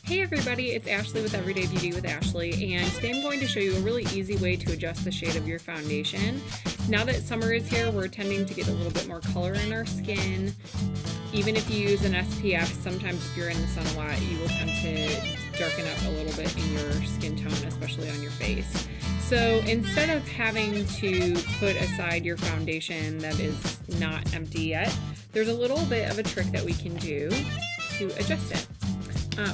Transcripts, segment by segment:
Hey everybody, it's Ashley with Everyday Beauty with Ashley, and today I'm going to show you a really easy way to adjust the shade of your foundation. Now that summer is here, we're tending to get a little bit more color in our skin. Even if you use an SPF, sometimes if you're in the sun a lot, you will tend to darken up a little bit in your skin tone, especially on your face. So instead of having to put aside your foundation that is not empty yet, there's a little bit of a trick that we can do to adjust it.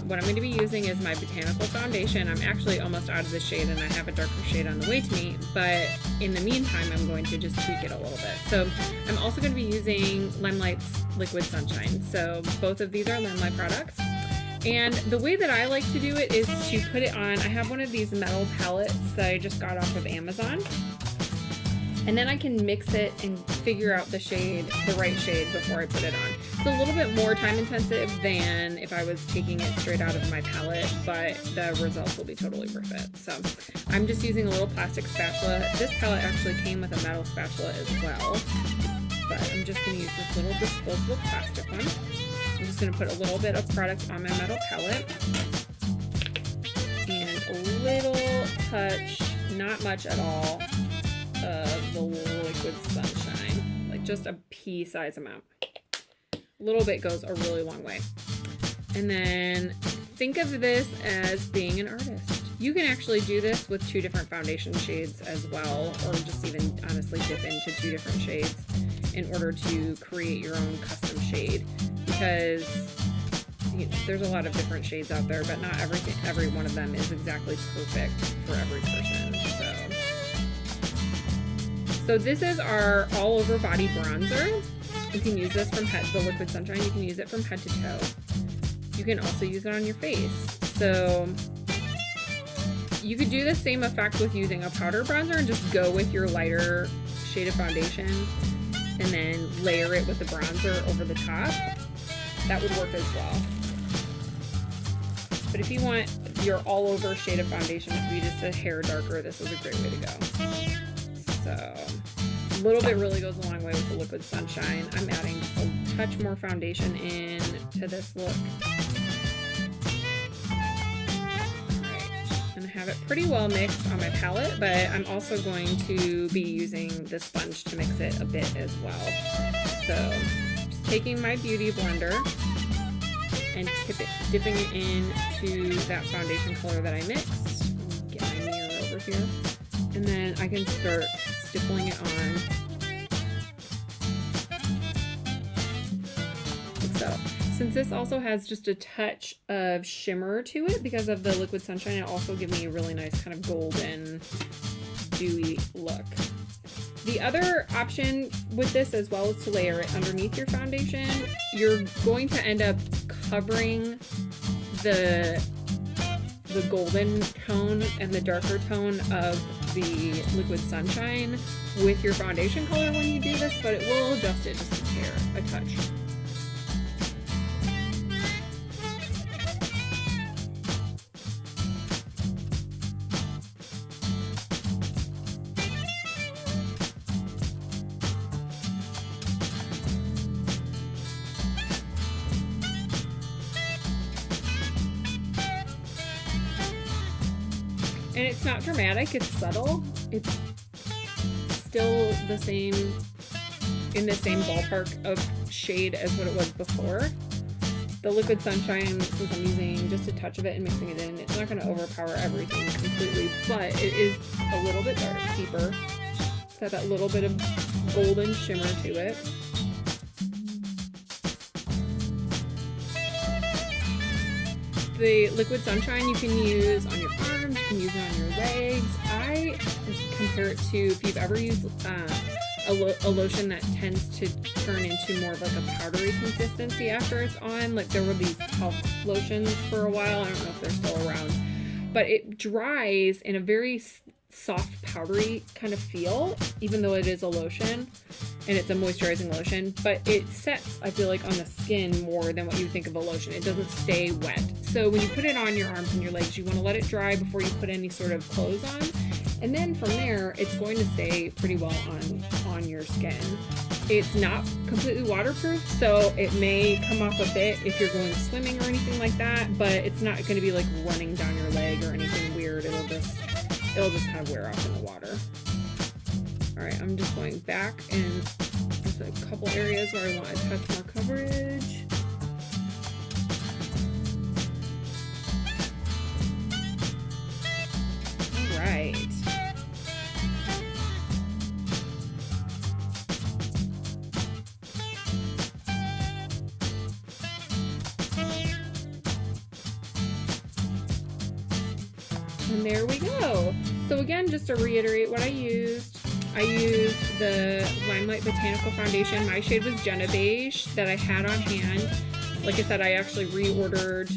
What I'm going to be using is my Botanical foundation. I'm actually almost out of the shade and I have a darker shade on the way to me, but in the meantime I'm going to just tweak it a little bit. So I'm also going to be using LimeLight's Liquid Sunshine. So both of these are LimeLight products. And the way that I like to do it is to put it on, I have one of these metal palettes that I just got off of Amazon. And then I can mix it and figure out the shade, the right shade before I put it on. It's a little bit more time intensive than if I was taking it straight out of my palette, but the results will be totally worth it. So I'm just using a little plastic spatula. This palette actually came with a metal spatula as well, but I'm just gonna use this little disposable plastic one. I'm just gonna put a little bit of product on my metal palette and a little touch, not much at all, of the Liquid Sunshine, like just a pea size amount. A little bit goes a really long way. And then think of this as being an artist. You can actually do this with 2 different foundation shades as well, or just even honestly dip into 2 different shades in order to create your own custom shade, because there's a lot of different shades out there, but not every one of them is exactly perfect for every person. So this is our all over body bronzer. You can use this from the Liquid Sunshine, you can use it from head to toe. You can also use it on your face. So you could do the same effect with using a powder bronzer and just go with your lighter shade of foundation and then layer it with the bronzer over the top. That would work as well. But if you want your all over shade of foundation to be just a hair darker, this is a great way to go. So a little bit really goes a long way with the Liquid Sunshine. I'm adding just a touch more foundation in to this look. Alright, and I have it pretty well mixed on my palette, but I'm also going to be using the sponge to mix it a bit as well. So just taking my beauty blender and dipping it into that foundation color that I mixed. Get my mirror over here. And then I can start stippling it on, like so. Since this also has just a touch of shimmer to it because of the Liquid Sunshine, it also gives me a really nice kind of golden, dewy look. The other option with this as well is to layer it underneath your foundation. You're going to end up covering the golden tone and the darker tone of the Liquid Sunshine with your foundation color when you do this, but it will adjust it just a hair, a touch. And it's not dramatic, it's subtle. It's still the same, in the same ballpark of shade as what it was before. The Liquid Sunshine, since I'm using just a touch of it and mixing it in, it's not going to overpower everything completely, but it is a little bit deeper. It's got that little bit of golden shimmer to it. The Liquid Sunshine you can use on your arms, you can use it on your legs. I compare it to, if you've ever used a lotion that tends to turn into more of like a powdery consistency after it's on. Like there were these talc lotions for a while, I don't know if they're still around, but it dries in a very soft powdery kind of feel, even though it is a lotion and it's a moisturizing lotion, but it sets, I feel like, on the skin more than what you think of a lotion. It doesn't stay wet. So when you put it on your arms and your legs, you want to let it dry before you put any sort of clothes on. And then from there, it's going to stay pretty well on your skin. It's not completely waterproof, so it may come off a bit if you're going swimming or anything like that, but it's not going to be like running down your leg or anything weird. It'll just kind of wear off in the water. All right, I'm just going back, and there's a couple areas where I want to touch more coverage. All right. And there we go. So again, just to reiterate what I used the LimeLight Botanical Foundation. My shade was Jenna Beige that I had on hand. Like I said, I actually reordered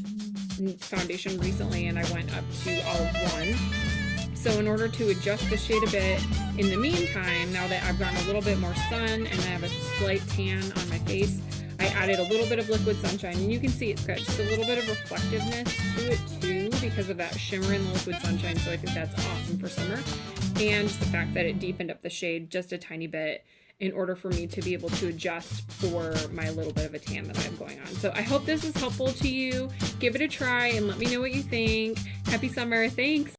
foundation recently and I went up to Olive 1. So in order to adjust the shade a bit, in the meantime, now that I've gotten a little bit more sun and I have a slight tan on my face, I added a little bit of liquid sunshine, and you can see it's got just a little bit of reflectiveness to it too because of that shimmer in the liquid sunshine, so I think that's awesome for summer. And just the fact that it deepened up the shade just a tiny bit in order for me to be able to adjust for my little bit of a tan that I have going on. So I hope this is helpful to you. Give it a try and let me know what you think. Happy summer. Thanks.